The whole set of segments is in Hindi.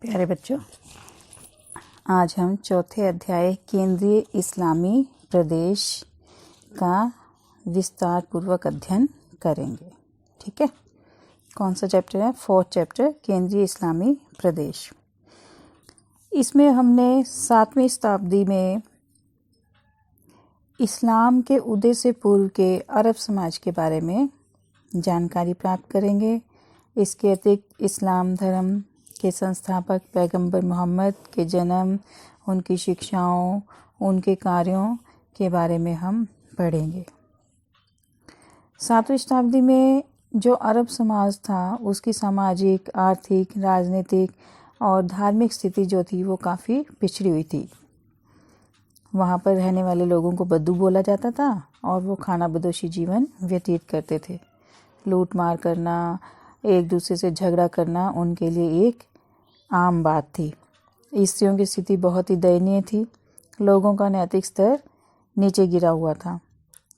प्यारे बच्चों, आज हम चौथे अध्याय केंद्रीय इस्लामी प्रदेश का विस्तार पूर्वक अध्ययन करेंगे। ठीक है, कौन सा चैप्टर है? 4th चैप्टर, केंद्रीय इस्लामी प्रदेश। इसमें हमने 7वीं शताब्दी में इस्लाम के उदय से पूर्व के अरब समाज के बारे में जानकारी प्राप्त करेंगे। इसके अतिरिक्त इस्लाम धर्म के संस्थापक पैगंबर मोहम्मद के जन्म, उनकी शिक्षाओं, उनके कार्यों के बारे में हम पढ़ेंगे। 7वीं शताब्दी में जो अरब समाज था उसकी सामाजिक, आर्थिक, राजनीतिक और धार्मिक स्थिति जो थी वो काफ़ी पिछड़ी हुई थी। वहाँ पर रहने वाले लोगों को बद्दू बोला जाता था और वो खाना बदोशी जीवन व्यतीत करते थे। लूट मार करना, एक दूसरे से झगड़ा करना उनके लिए एक आम बात थी। स्त्रियों की स्थिति बहुत ही दयनीय थी। लोगों का नैतिक स्तर नीचे गिरा हुआ था।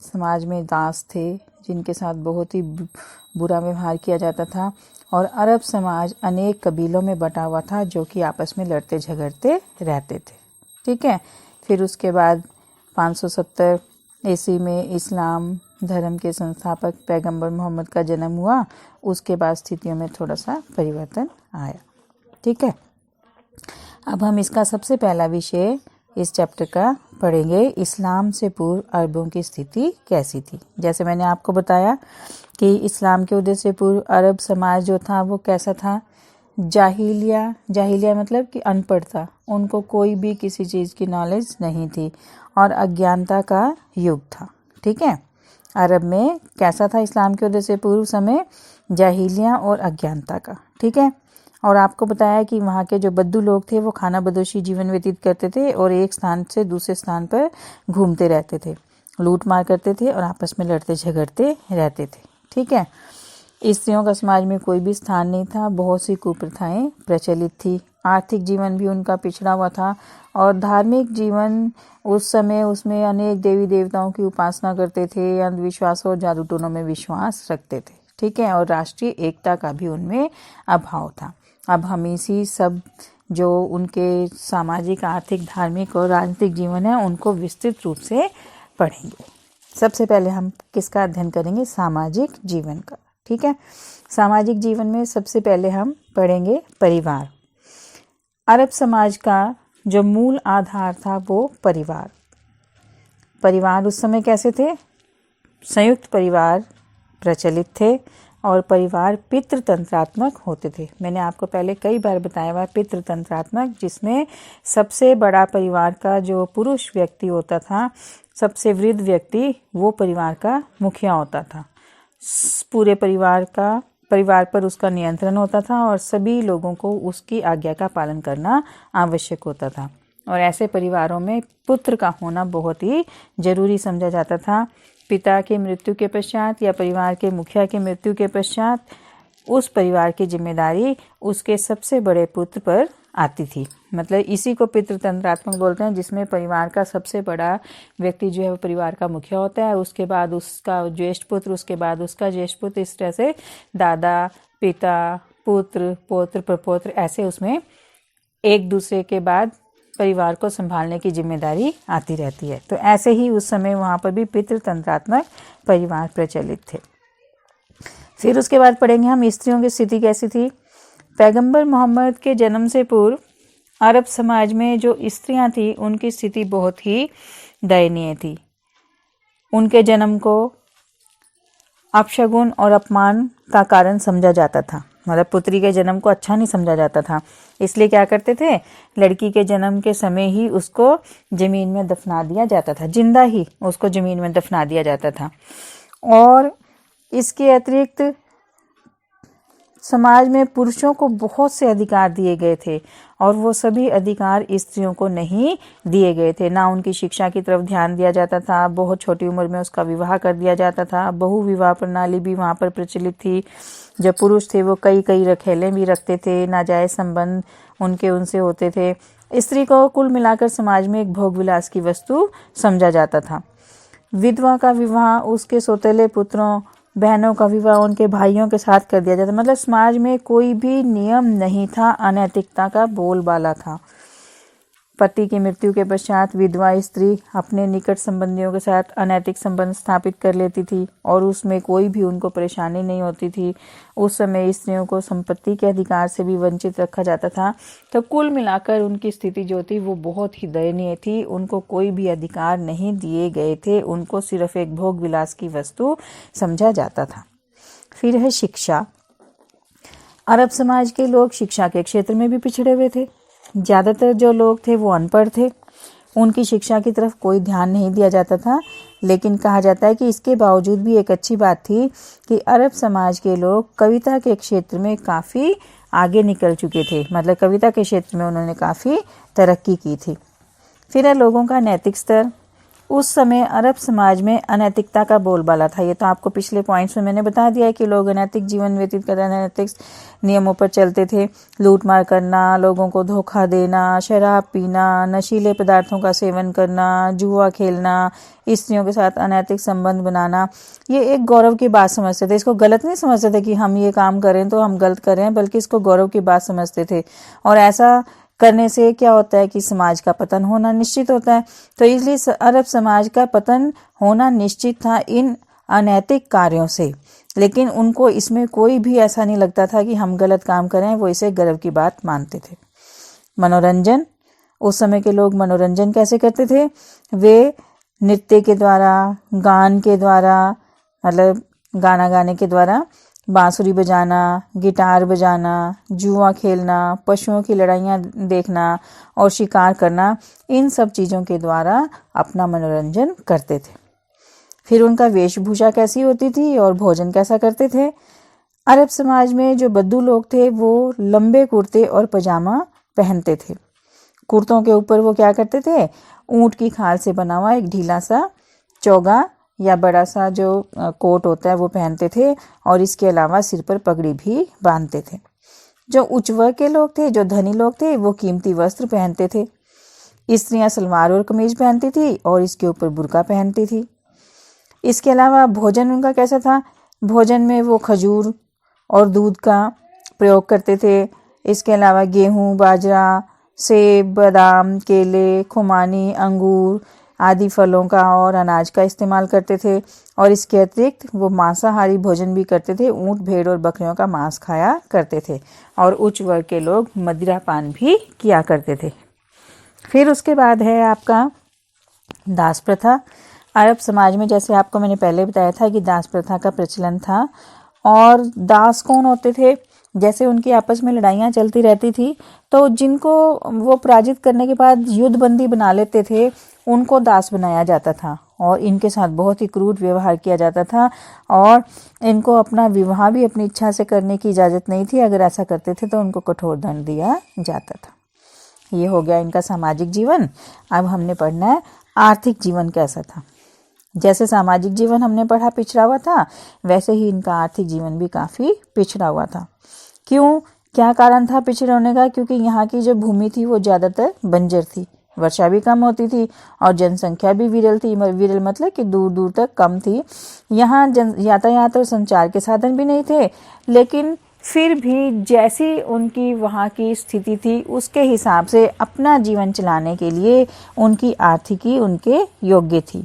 समाज में दास थे जिनके साथ बहुत ही बुरा व्यवहार किया जाता था और अरब समाज अनेक कबीलों में बटा हुआ था जो कि आपस में लड़ते झगड़ते रहते थे। ठीक है, फिर उसके बाद 570 ईस्वी में इस्लाम धर्म के संस्थापक पैगंबर मोहम्मद का जन्म हुआ। उसके बाद स्थितियों में थोड़ा सा परिवर्तन आया। ठीक है, अब हम इसका सबसे पहला विषय इस चैप्टर का पढ़ेंगे, इस्लाम से पूर्व अरबों की स्थिति कैसी थी। जैसे मैंने आपको बताया कि इस्लाम के उदय से पूर्व अरब समाज जो था वो कैसा था? जाहिलिया मतलब कि अनपढ़ था। उनको कोई भी किसी चीज़ की नॉलेज नहीं थी और अज्ञानता का युग था। ठीक है, अरब में कैसा था इस्लाम के उदय से पूर्व समय? जाहिलिया और अज्ञानता का। ठीक है, और आपको बताया कि वहाँ के जो बद्दू लोग थे वो खाना बदोशी जीवन व्यतीत करते थे और एक स्थान से दूसरे स्थान पर घूमते रहते थे, लूट मार करते थे और आपस में लड़ते झगड़ते रहते थे। ठीक है, स्त्रियों का समाज में कोई भी स्थान नहीं था। बहुत सी कुप्रथाएं प्रचलित थी। आर्थिक जीवन भी उनका पिछड़ा हुआ था और धार्मिक जीवन उस समय उसमें अनेक देवी देवताओं की उपासना करते थे, अंधविश्वास और जादू टोनों में विश्वास रखते थे। ठीक है, और राष्ट्रीय एकता का भी उनमें अभाव था। अब हम इसी सब जो उनके सामाजिक, आर्थिक, धार्मिक और राजनीतिक जीवन है उनको विस्तृत रूप से पढ़ेंगे। सबसे पहले हम किसका अध्ययन करेंगे? सामाजिक जीवन का। ठीक है, सामाजिक जीवन में सबसे पहले हम पढ़ेंगे परिवार। अरब समाज का जो मूल आधार था वो परिवार उस समय कैसे थे? संयुक्त परिवार प्रचलित थे और परिवार पितृतंत्रात्मक होते थे। मैंने आपको पहले कई बार बताया हुआ पितृतंत्रात्मक, जिसमें सबसे बड़ा परिवार का जो पुरुष व्यक्ति होता था, सबसे वृद्ध व्यक्ति, वो परिवार का मुखिया होता था। पूरे परिवार पर उसका नियंत्रण होता था और सभी लोगों को उसकी आज्ञा का पालन करना आवश्यक होता था। और ऐसे परिवारों में पुत्र का होना बहुत ही जरूरी समझा जाता था। पिता के मृत्यु के पश्चात या परिवार के मुखिया के मृत्यु के पश्चात उस परिवार की जिम्मेदारी उसके सबसे बड़े पुत्र पर आती थी। मतलब इसी को पितृतंत्रात्मक बोलते हैं, जिसमें परिवार का सबसे बड़ा व्यक्ति जो है वो परिवार का मुखिया होता है, उसके बाद उसका ज्येष्ठ पुत्र, उसके बाद उसका ज्येष्ठ पुत्र, इस तरह से दादा, पिता, पुत्र, पौत्र, प्रपौत्र, ऐसे उसमें एक दूसरे के बाद परिवार को संभालने की जिम्मेदारी आती रहती है। तो ऐसे ही उस समय वहाँ पर भी पितृतंत्रात्मक परिवार प्रचलित थे। फिर उसके बाद पढ़ेंगे हम स्त्रियों की स्थिति कैसी थी। पैगंबर मोहम्मद के जन्म से पूर्व अरब समाज में जो स्त्रियां थी उनकी स्थिति बहुत ही दयनीय थी। उनके जन्म को अपशगुन और अपमान का कारण समझा जाता था। मतलब पुत्री के जन्म को अच्छा नहीं समझा जाता था। इसलिए क्या करते थे? लड़की के जन्म के समय ही उसको जमीन में दफना दिया जाता था, जिंदा ही उसको जमीन में दफना दिया जाता था। और इसके अतिरिक्त समाज में पुरुषों को बहुत से अधिकार दिए गए थे और वो सभी अधिकार स्त्रियों को नहीं दिए गए थे। ना उनकी शिक्षा की तरफ ध्यान दिया जाता था। बहुत छोटी उम्र में उसका विवाह कर दिया जाता था। बहु विवाह प्रणाली भी वहाँ पर प्रचलित थी। जो पुरुष थे वो कई रखेलें भी रखते थे। नाजायज संबंध उनसे होते थे। स्त्री को कुल मिलाकर समाज में एक भोग विलास की वस्तु समझा जाता था। विधवा का विवाह उसके सौतेले पुत्रों बहनों का विवाह उनके भाइयों के साथ कर दिया जाता। मतलब समाज में कोई भी नियम नहीं था, अनैतिकता का बोलबाला था। पति की मृत्यु के पश्चात विधवा स्त्री अपने निकट संबंधियों के साथ अनैतिक संबंध स्थापित कर लेती थी और उसमें कोई भी उनको परेशानी नहीं होती थी। उस समय स्त्रियों को संपत्ति के अधिकार से भी वंचित रखा जाता था। तो कुल मिलाकर उनकी स्थिति जो थी वो बहुत ही दयनीय थी। उनको कोई भी अधिकार नहीं दिए गए थे, उनको सिर्फ एक भोग विलास की वस्तु समझा जाता था। फिर है शिक्षा। अरब समाज के लोग शिक्षा के क्षेत्र में भी पिछड़े हुए थे। ज़्यादातर जो लोग थे वो अनपढ़ थे, उनकी शिक्षा की तरफ कोई ध्यान नहीं दिया जाता था। लेकिन कहा जाता है कि इसके बावजूद भी एक अच्छी बात थी कि अरब समाज के लोग कविता के क्षेत्र में काफ़ी आगे निकल चुके थे। मतलब कविता के क्षेत्र में उन्होंने काफ़ी तरक्की की थी। फिर है लोगों का नैतिक स्तर। उस समय अरब समाज में अनैतिकता का बोलबाला था। ये तो आपको पिछले पॉइंट्स में मैंने बता दिया है कि लोग अनैतिक जीवन व्यतीत कर रहे, अनैतिक नियमों पर चलते थे। लूट मार करना, लोगों को धोखा देना, शराब पीना, नशीले पदार्थों का सेवन करना, जुआ खेलना, स्त्रियों के साथ अनैतिक संबंध बनाना, ये एक गौरव की बात समझते थे। इसको गलत नहीं समझते थे कि हम ये काम करें तो हम गलत करें, बल्कि इसको गौरव की बात समझते थे। और ऐसा करने से क्या होता है कि समाज का पतन होना निश्चित होता है। तो इसलिए अरब समाज का पतन होना निश्चित था इन अनैतिक कार्यों से। लेकिन उनको इसमें कोई भी ऐसा नहीं लगता था कि हम गलत काम करें, वो इसे गर्व की बात मानते थे। मनोरंजन। उस समय के लोग मनोरंजन कैसे करते थे? वे नृत्य के द्वारा, गान के द्वारा, मतलब गाना गाने के द्वारा, बांसुरी बजाना, गिटार बजाना, जुआ खेलना, पशुओं की लड़ाइयाँ देखना और शिकार करना, इन सब चीज़ों के द्वारा अपना मनोरंजन करते थे। फिर उनका वेशभूषा कैसी होती थी और भोजन कैसा करते थे? अरब समाज में जो बद्दू लोग थे वो लंबे कुर्ते और पजामा पहनते थे। कुर्तों के ऊपर वो क्या करते थे? ऊंट की खाल से बना हुआ एक ढीला सा चोगा या बड़ा सा जो कोट होता है वो पहनते थे और इसके अलावा सिर पर पगड़ी भी बांधते थे। जो उच्च वर्ग के लोग थे, जो धनी लोग थे, वो कीमती वस्त्र पहनते थे। स्त्रियां सलवार और कमीज पहनती थी और इसके ऊपर बुर्का पहनती थी। इसके अलावा भोजन उनका कैसा था? भोजन में वो खजूर और दूध का प्रयोग करते थे। इसके अलावा गेहूँ, बाजरा, सेब, बादाम, केले, खुमानी, अंगूर आदि फलों का और अनाज का इस्तेमाल करते थे। और इसके अतिरिक्त वो मांसाहारी भोजन भी करते थे। ऊंट, भेड़ और बकरियों का मांस खाया करते थे। और उच्च वर्ग के लोग मदिरा पान भी किया करते थे। फिर उसके बाद है आपका दास प्रथा। अरब समाज में, जैसे आपको मैंने पहले बताया था, कि दास प्रथा का प्रचलन था। और दास कौन होते थे? जैसे उनकी आपस में लड़ाइयाँ चलती रहती थी तो जिनको वो पराजित करने के बाद युद्धबंदी बना लेते थे उनको दास बनाया जाता था और इनके साथ बहुत ही क्रूर व्यवहार किया जाता था। और इनको अपना विवाह भी अपनी इच्छा से करने की इजाज़त नहीं थी। अगर ऐसा करते थे तो उनको कठोर दंड दिया जाता था। ये हो गया इनका सामाजिक जीवन। अब हमने पढ़ना है आर्थिक जीवन कैसा था। जैसे सामाजिक जीवन हमने पढ़ा पिछड़ा हुआ था, वैसे ही इनका आर्थिक जीवन भी काफ़ी पिछड़ा हुआ था। क्यों? क्या कारण था पिछड़े होने का? क्योंकि यहाँ की जो भूमि थी वो ज़्यादातर बंजर थी, वर्षा भी कम होती थी और जनसंख्या भी विरल थी। विरल मतलब कि दूर दूर तक कम थी। यहाँ यातायात और संचार के साधन भी नहीं थे। लेकिन फिर भी जैसी उनकी वहाँ की स्थिति थी उसके हिसाब से अपना जीवन चलाने के लिए उनकी आर्थिकी उनके योग्य थी।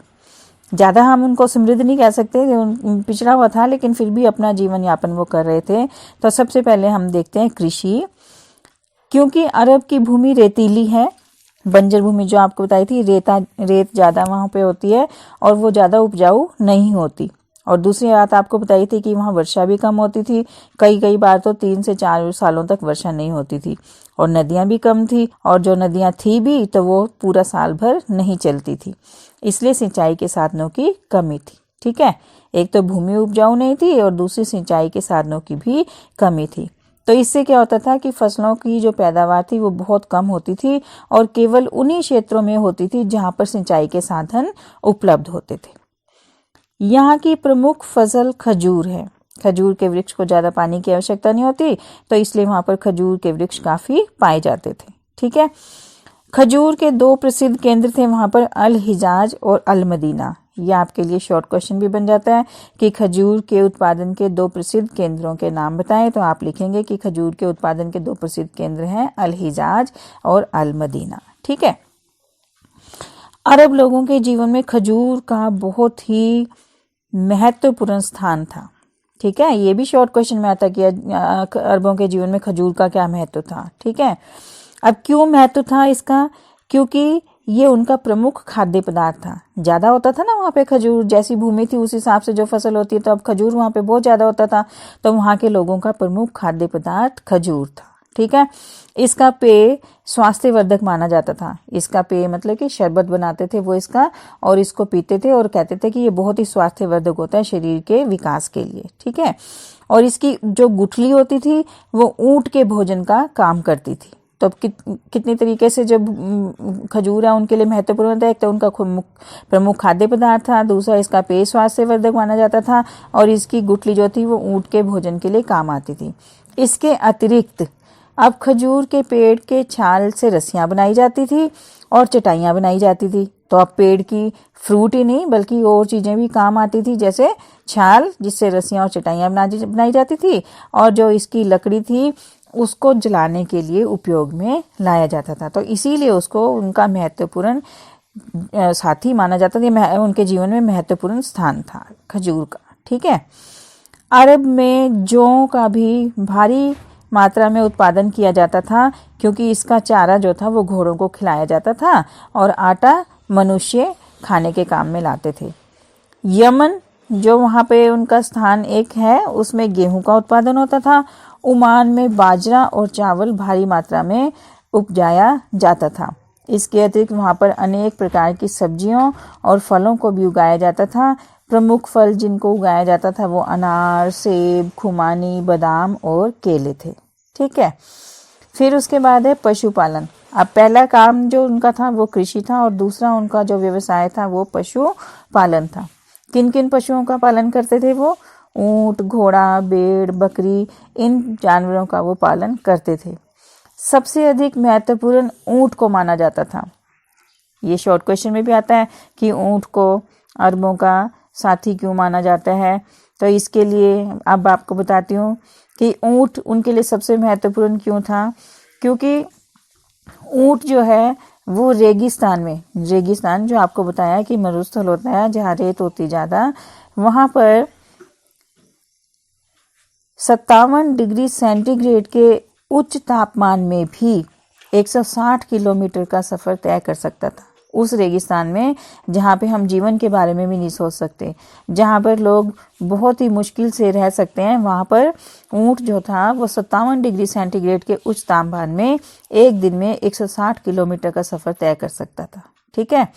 ज़्यादा हम उनको समृद्ध नहीं कह सकते, पिछड़ा हुआ था, लेकिन फिर भी अपना जीवन यापन वो कर रहे थे। तो सबसे पहले हम देखते हैं कृषि। क्योंकि अरब की भूमि रेतीली है, बंजर भूमि जो आपको बताई थी, रेत ज़्यादा वहाँ पे होती है और वो ज़्यादा उपजाऊ नहीं होती। और दूसरी बात आपको बताई थी कि वहाँ वर्षा भी कम होती थी। कई बार तो 3 से 4 सालों तक वर्षा नहीं होती थी। और नदियाँ भी कम थी, और जो नदियाँ थी भी तो वो पूरा साल भर नहीं चलती थी। इसलिए सिंचाई के साधनों की कमी थी। ठीक है, एक तो भूमि उपजाऊ नहीं थी और दूसरी सिंचाई के साधनों की भी कमी थी। तो इससे क्या होता था कि फसलों की जो पैदावार थी वो बहुत कम होती थी और केवल उन्हीं क्षेत्रों में होती थी जहाँ पर सिंचाई के साधन उपलब्ध होते थे। यहाँ की प्रमुख फसल खजूर है। खजूर के वृक्ष को ज़्यादा पानी की आवश्यकता नहीं होती, तो इसलिए वहाँ पर खजूर के वृक्ष काफ़ी पाए जाते थे। ठीक है, खजूर के 2 प्रसिद्ध केंद्र थे वहाँ पर, अल हिजाज और अल मदीना। ये आपके लिए शॉर्ट क्वेश्चन भी बन जाता है कि खजूर के उत्पादन के 2 प्रसिद्ध केंद्रों के नाम बताएं, तो आप लिखेंगे कि खजूर के उत्पादन के 2 प्रसिद्ध केंद्र हैं अल हिजाज और अल मदीना। ठीक है। अरब लोगों के जीवन में खजूर का बहुत ही महत्वपूर्ण स्थान था। ठीक है, ये भी शॉर्ट क्वेश्चन में आता कि अरबों के जीवन में खजूर का क्या महत्व था। ठीक है, अब क्यों महत्व था इसका, क्योंकि ये उनका प्रमुख खाद्य पदार्थ था। ज़्यादा होता था ना वहाँ पे खजूर, जैसी भूमि थी उस हिसाब से जो फसल होती है, तो अब खजूर वहाँ पे बहुत ज़्यादा होता था, तो वहाँ के लोगों का प्रमुख खाद्य पदार्थ खजूर था। ठीक है, इसका पेय स्वास्थ्यवर्धक माना जाता था। इसका पेय मतलब कि शरबत बनाते थे वो इसका, और इसको पीते थे और कहते थे कि ये बहुत ही स्वास्थ्यवर्धक होता है शरीर के विकास के लिए। ठीक है, और इसकी जो गुठली होती थी वो ऊंट के भोजन का काम करती थी। तो कितनी तरीके से जब खजूर है उनके लिए महत्वपूर्ण था। एक तो उनका प्रमुख खाद्य पदार्थ था, दूसरा इसका पेय स्वास्थ्यवर्धक माना जाता था, और इसकी गुठली जो थी वो ऊंट के भोजन के लिए काम आती थी। इसके अतिरिक्त अब खजूर के पेड़ के छाल से रस्सियाँ बनाई जाती थी और चटाइयाँ बनाई जाती थी। तो अब पेड़ की फ्रूट ही नहीं बल्कि और चीज़ें भी काम आती थी, जैसे छाल जिससे रस्सियाँ और चटाइयाँ बनाई जाती थी, और जो इसकी लकड़ी थी उसको जलाने के लिए उपयोग में लाया जाता था। तो इसीलिए उसको उनका महत्वपूर्ण साथी माना जाता था, उनके जीवन में महत्वपूर्ण स्थान था खजूर का। ठीक है, अरब में जौ का भी भारी मात्रा में उत्पादन किया जाता था, क्योंकि इसका चारा जो था वो घोड़ों को खिलाया जाता था और आटा मनुष्य खाने के काम में लाते थे। यमन जो वहाँ पे उनका स्थान एक है, उसमें गेहूं का उत्पादन होता था। ओमान में बाजरा और चावल भारी मात्रा में उपजाया जाता था। इसके अतिरिक्त वहाँ पर अनेक प्रकार की सब्जियों और फलों को भी उगाया जाता था। प्रमुख फल जिनको उगाया जाता था वो अनार, सेब, खुमानी, बादाम और केले थे। ठीक है, फिर उसके बाद है पशुपालन। अब पहला काम जो उनका था वो कृषि था, और दूसरा उनका जो व्यवसाय था वो पशुपालन था। किन किन पशुओं का पालन करते थे वो? ऊंट, घोड़ा, भेड़, बकरी, इन जानवरों का वो पालन करते थे। सबसे अधिक महत्वपूर्ण ऊंट को माना जाता था। ये शॉर्ट क्वेश्चन में भी आता है कि ऊंट को अरबों का साथी क्यों माना जाता है। तो इसके लिए अब आपको बताती हूँ कि ऊंट उनके लिए सबसे महत्वपूर्ण क्यों था, क्योंकि ऊंट जो है वो रेगिस्तान जो आपको बताया कि मरुस्थल होता है जहाँ रेत होती ज़्यादा, वहाँ पर 57 डिग्री सेंटीग्रेड के उच्च तापमान में भी 160 किलोमीटर का सफ़र तय कर सकता था। उस रेगिस्तान में जहाँ पे हम जीवन के बारे में भी नहीं सोच सकते, जहाँ पर लोग बहुत ही मुश्किल से रह सकते हैं, वहाँ पर ऊंट जो था वो 57 डिग्री सेंटीग्रेड के उच्च तापमान में एक दिन में 160 किलोमीटर का सफ़र तय कर सकता था। ठीक है,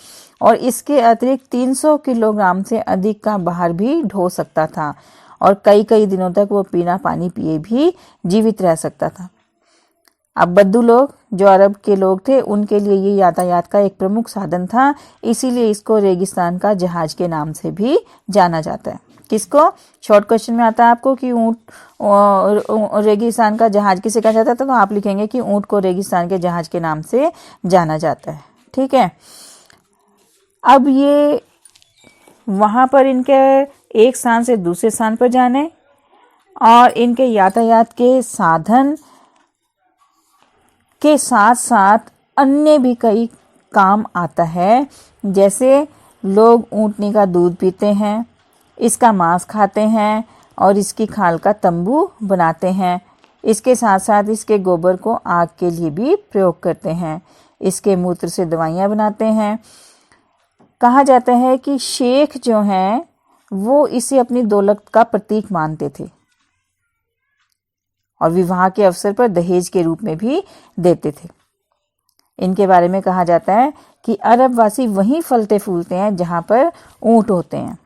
और इसके अतिरिक्त 300 किलोग्राम से अधिक का बाहर भी ढो सकता था, और कई कई दिनों तक वो बिना पानी पिए भी जीवित रह सकता था। अब बद्दू लोग जो अरब के लोग थे उनके लिए ये यातायात का एक प्रमुख साधन था, इसीलिए इसको रेगिस्तान का जहाज के नाम से भी जाना जाता है। किसको? शॉर्ट क्वेश्चन में आता है आपको कि ऊंट रेगिस्तान का जहाज किसे कहा जाता था, तो आप लिखेंगे कि ऊंट को रेगिस्तान के जहाज के नाम से जाना जाता है। ठीक है, अब ये वहाँ पर इनके एक स्थान से दूसरे स्थान पर जाने और इनके यातायात के साधन के साथ साथ अन्य भी कई काम आता है, जैसे लोग ऊँटनी का दूध पीते हैं, इसका मांस खाते हैं और इसकी खाल का तंबू बनाते हैं। इसके साथ साथ इसके गोबर को आग के लिए भी प्रयोग करते हैं। इसके मूत्र से दवाइयाँ बनाते हैं। कहा जाता है कि शेख जो हैं वो इसे अपनी दौलत का प्रतीक मानते थे और विवाह के अवसर पर दहेज के रूप में भी देते थे। इनके बारे में कहा जाता है कि अरब वासी वहीं फलते फूलते हैं जहाँ पर ऊँट होते हैं,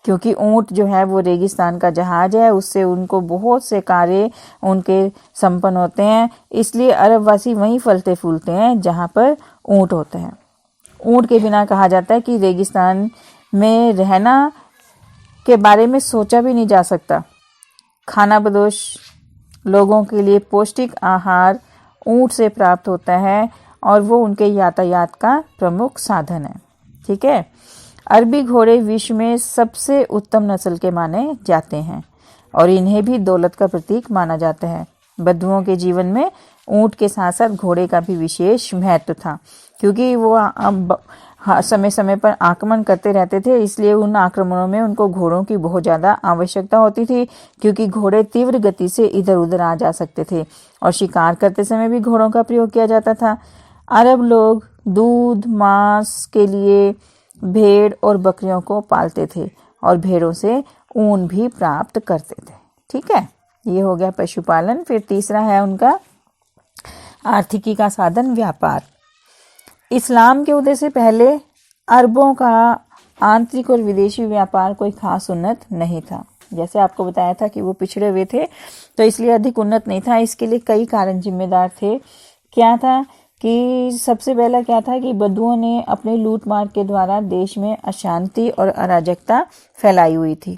क्योंकि ऊँट जो है वो रेगिस्तान का जहाज है, उससे उनको बहुत से कार्य उनके संपन्न होते हैं। इसलिए अरब वासी वहीं फलते फूलते हैं जहाँ पर ऊँट होते हैं। ऊँट के बिना कहा जाता है कि रेगिस्तान में रहना के बारे में सोचा भी नहीं जा सकता। खाना बदोश लोगों के लिए पौष्टिक आहार ऊँट से प्राप्त होता है और वो उनके यातायात का प्रमुख साधन है। ठीक है, अरबी घोड़े विश्व में सबसे उत्तम नस्ल के माने जाते हैं और इन्हें भी दौलत का प्रतीक माना जाता है। बद्दुओं के जीवन में ऊंट के साथ साथ घोड़े का भी विशेष महत्व था, क्योंकि वो समय समय पर आक्रमण करते रहते थे, इसलिए उन आक्रमणों में उनको घोड़ों की बहुत ज़्यादा आवश्यकता होती थी, क्योंकि घोड़े तीव्र गति से इधर उधर आ जा सकते थे और शिकार करते समय भी घोड़ों का प्रयोग किया जाता था। अरब लोग दूध मांस के लिए भेड़ और बकरियों को पालते थे और भेड़ों से ऊन भी प्राप्त करते थे। ठीक है, ये हो गया पशुपालन। फिर तीसरा है उनका आर्थिकी का साधन व्यापार। इस्लाम के उदय से पहले अरबों का आंतरिक और विदेशी व्यापार कोई खास उन्नत नहीं था। जैसे आपको बताया था कि वो पिछड़े हुए थे, तो इसलिए अधिक उन्नत नहीं था। इसके लिए कई कारण जिम्मेदार थे। क्या था कि सबसे पहला क्या था कि बद्दुओं ने अपने लूट मार के द्वारा देश में अशांति और अराजकता फैलाई हुई थी।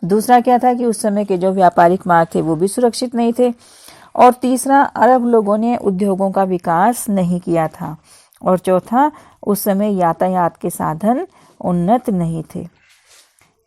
दूसरा क्या था कि उस समय के जो व्यापारिक मार्ग थे वो भी सुरक्षित नहीं थे। और तीसरा, अरब लोगों ने उद्योगों का विकास नहीं किया था। और चौथा, उस समय यातायात के साधन उन्नत नहीं थे,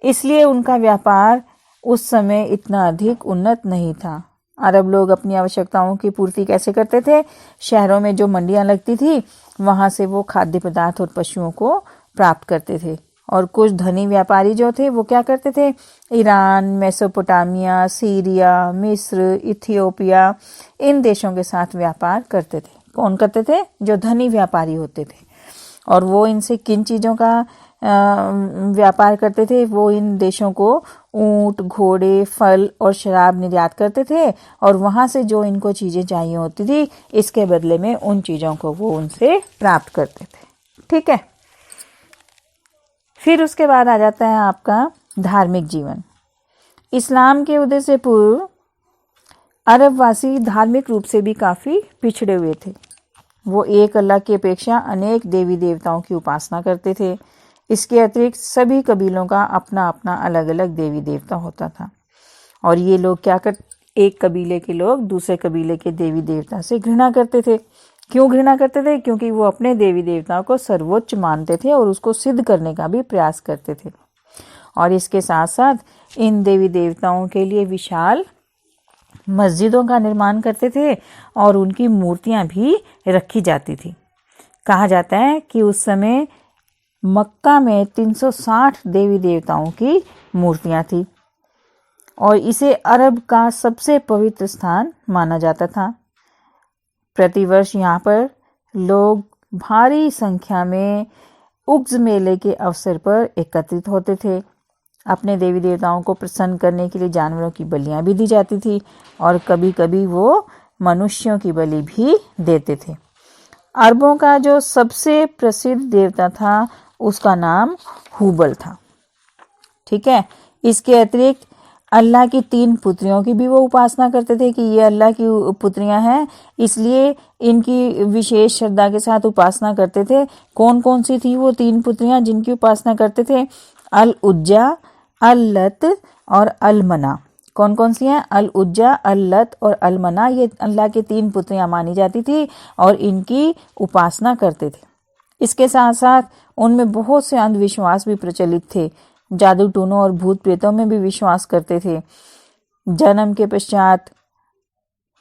इसलिए उनका व्यापार उस समय इतना अधिक उन्नत नहीं था। अरब लोग अपनी आवश्यकताओं की पूर्ति कैसे करते थे? शहरों में जो मंडियां लगती थी वहां से वो खाद्य पदार्थ और पशुओं को प्राप्त करते थे। और कुछ धनी व्यापारी जो थे वो क्या करते थे? ईरान, मेसोपोटामिया, सीरिया, मिस्र, इथियोपिया, इन देशों के साथ व्यापार करते थे। कौन करते थे? जो धनी व्यापारी होते थे। और वो इनसे किन चीज़ों का व्यापार करते थे? वो इन देशों को ऊंट, घोड़े, फल और शराब निर्यात करते थे और वहाँ से जो इनको चीज़ें चाहिए होती थी इसके बदले में उन चीज़ों को वो उनसे प्राप्त करते थे। ठीक है, फिर उसके बाद आ जाता है आपका धार्मिक जीवन। इस्लाम के उदय से पूर्व अरबवासी धार्मिक रूप से भी काफ़ी पिछड़े हुए थे। वो एक अल्लाह की अपेक्षा अनेक देवी देवताओं की उपासना करते थे। इसके अतिरिक्त सभी कबीलों का अपना अपना अलग अलग देवी देवता होता था। और ये लोग क्या कर एक कबीले के लोग दूसरे कबीले के देवी देवता से घृणा करते थे। क्यों घृणा करते थे? क्योंकि वो अपने देवी देवताओं को सर्वोच्च मानते थे और उसको सिद्ध करने का भी प्रयास करते थे। और इसके साथ साथ इन देवी देवताओं के लिए विशाल मस्जिदों का निर्माण करते थे और उनकी मूर्तियां भी रखी जाती थी। कहा जाता है कि उस समय मक्का में 360 देवी देवताओं की मूर्तियां थी और इसे अरब का सबसे पवित्र स्थान माना जाता था। प्रतिवर्ष यहाँ पर लोग भारी संख्या में उर्स मेले के अवसर पर एकत्रित होते थे। अपने देवी देवताओं को प्रसन्न करने के लिए जानवरों की बलियां भी दी जाती थी और कभी कभी वो मनुष्यों की बलि भी देते थे। अरबों का जो सबसे प्रसिद्ध देवता था उसका नाम हुबल था। ठीक है, इसके अतिरिक्त अल्लाह की 3 पुत्रियों की भी वो उपासना करते थे कि ये अल्लाह की पुत्रियां हैं, इसलिए इनकी विशेष श्रद्धा के साथ उपासना करते थे। कौन कौन सी थी वो 3 पुत्रियां जिनकी उपासना करते थे? अल उज्जा, अल लत और अल मना। कौन कौन सी हैं? अल उज्जा, अल लत और अल मना। ये अल्लाह की 3 पुत्रियां मानी जाती थी और इनकी उपासना करते थे। इसके साथ साथ उनमें बहुत से अंधविश्वास भी प्रचलित थे। जादू टूनों और भूत प्रेतों में भी विश्वास करते थे। जन्म के पश्चात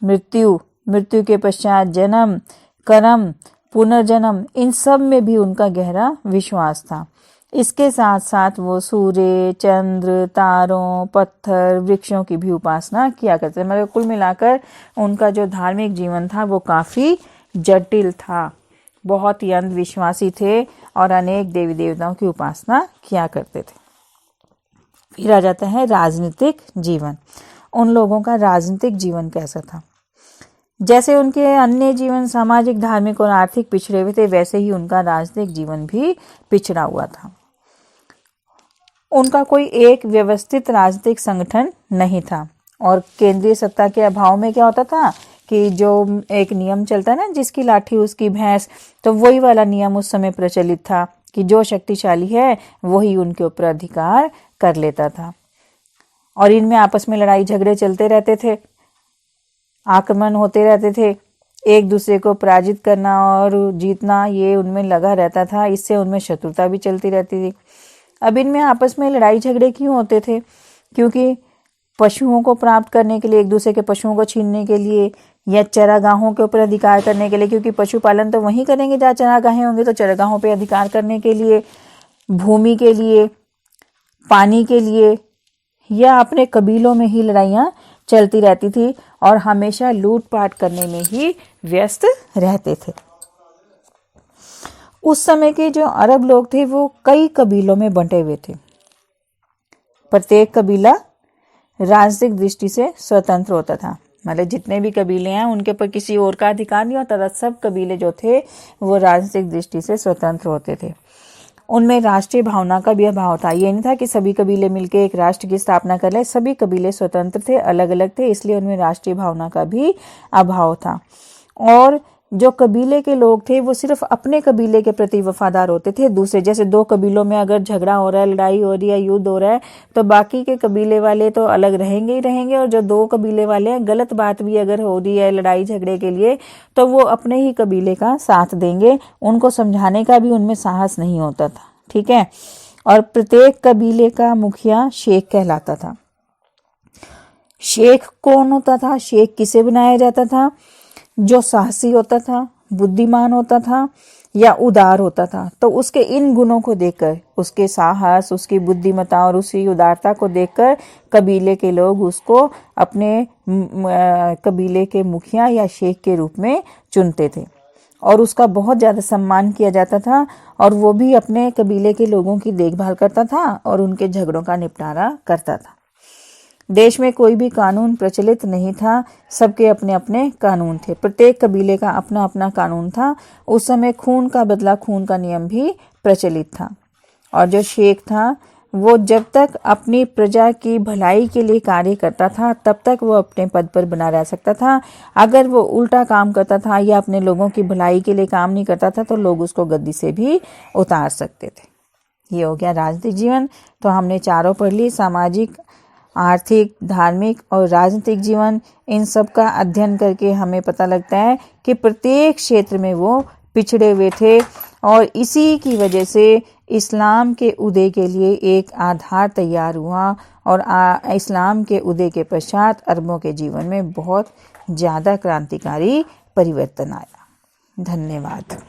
मृत्यु, मृत्यु के पश्चात जन्म, कर्म, पुनर्जन्म, इन सब में भी उनका गहरा विश्वास था। इसके साथ साथ वो सूर्य, चंद्र, तारों, पत्थर, वृक्षों की भी उपासना किया करते थे। मतलब कुल मिलाकर उनका जो धार्मिक जीवन था वो काफ़ी जटिल था। बहुत ही अंधविश्वासी थे और अनेक देवी देवताओं की उपासना किया करते थे। फिर आ जाता है राजनीतिक जीवन। उन लोगों का राजनीतिक जीवन कैसा था? जैसे उनके अन्य जीवन सामाजिक, धार्मिक और आर्थिक पिछड़े हुए थे, वैसे ही उनका राजनीतिक जीवन भी पिछड़ा हुआ था। उनका कोई एक व्यवस्थित राजनीतिक संगठन नहीं था और केंद्रीय सत्ता के अभाव में क्या होता था कि जो एक नियम चलता है ना, जिसकी लाठी उसकी भैंस, तो वही वाला नियम उस समय प्रचलित था कि जो शक्तिशाली है वही उनके ऊपर अधिकार कर लेता था। और इनमें आपस में लड़ाई झगड़े चलते रहते थे, आक्रमण होते रहते थे, एक दूसरे को पराजित करना और जीतना ये उनमें लगा रहता था। इससे उनमें शत्रुता भी चलती रहती थी। अब इनमें आपस में लड़ाई झगड़े क्यों होते थे? क्योंकि पशुओं को प्राप्त करने के लिए, एक दूसरे के पशुओं को छीनने के लिए, या चरागाहों के ऊपर अधिकार करने के लिए, क्योंकि पशुपालन तो वहीं करेंगे जहाँ चरागाहें होंगे, तो चरागाहों पे अधिकार करने के लिए, भूमि के लिए, पानी के लिए, या अपने कबीलों में ही लड़ाइयाँ चलती रहती थी और हमेशा लूटपाट करने में ही व्यस्त रहते थे। उस समय के जो अरब लोग थे वो कई कबीलों में बंटे हुए थे। प्रत्येक कबीला राजनीतिक दृष्टि से स्वतंत्र होता था, मतलब जितने भी कबीले हैं उनके पर किसी और का अधिकार नहीं होता था। सब कबीले जो थे वो राजनीतिक दृष्टि से स्वतंत्र होते थे। उनमें राष्ट्रीय भावना का भी अभाव था। ये नहीं था कि सभी कबीले मिलकर एक राष्ट्र की स्थापना कर ले। सभी कबीले स्वतंत्र थे, अलग अलग थे, इसलिए उनमें राष्ट्रीय भावना का भी अभाव था। और जो कबीले के लोग थे वो सिर्फ अपने कबीले के प्रति वफादार होते थे। दूसरे, जैसे दो कबीलों में अगर झगड़ा हो रहा है, लड़ाई हो रही है, युद्ध हो रहा है, तो बाकी के कबीले वाले तो अलग रहेंगे ही रहेंगे, और जो दो कबीले वाले हैं, गलत बात भी अगर हो रही है लड़ाई झगड़े के लिए, तो वो अपने ही कबीले का साथ देंगे। उनको समझाने का भी उनमें साहस नहीं होता था। ठीक है। और प्रत्येक कबीले का मुखिया शेख कहलाता था। शेख कौन होता था? शेख किसे बनाया जाता था? जो साहसी होता था, बुद्धिमान होता था, या उदार होता था। तो उसके इन गुणों को देखकर, उसके साहस, उसकी बुद्धिमत्ता और उसकी उदारता को देखकर कबीले के लोग उसको अपने कबीले के मुखिया या शेख के रूप में चुनते थे और उसका बहुत ज़्यादा सम्मान किया जाता था। और वो भी अपने कबीले के लोगों की देखभाल करता था और उनके झगड़ों का निपटारा करता था। देश में कोई भी कानून प्रचलित नहीं था, सबके अपने अपने कानून थे। प्रत्येक कबीले का अपना अपना कानून था। उस समय खून का बदला खून का नियम भी प्रचलित था। और जो शेख था वो जब तक अपनी प्रजा की भलाई के लिए कार्य करता था तब तक वो अपने पद पर बना रह सकता था। अगर वो उल्टा काम करता था या अपने लोगों की भलाई के लिए काम नहीं करता था तो लोग उसको गद्दी से भी उतार सकते थे। ये हो गया राजनीतिक जीवन। तो हमने चारों पढ़ ली, सामाजिक, आर्थिक, धार्मिक और राजनीतिक जीवन। इन सब का अध्ययन करके हमें पता लगता है कि प्रत्येक क्षेत्र में वो पिछड़े हुए थे और इसी की वजह से इस्लाम के उदय के लिए एक आधार तैयार हुआ और इस्लाम के उदय के पश्चात अरबों के जीवन में बहुत ज़्यादा क्रांतिकारी परिवर्तन आया। धन्यवाद।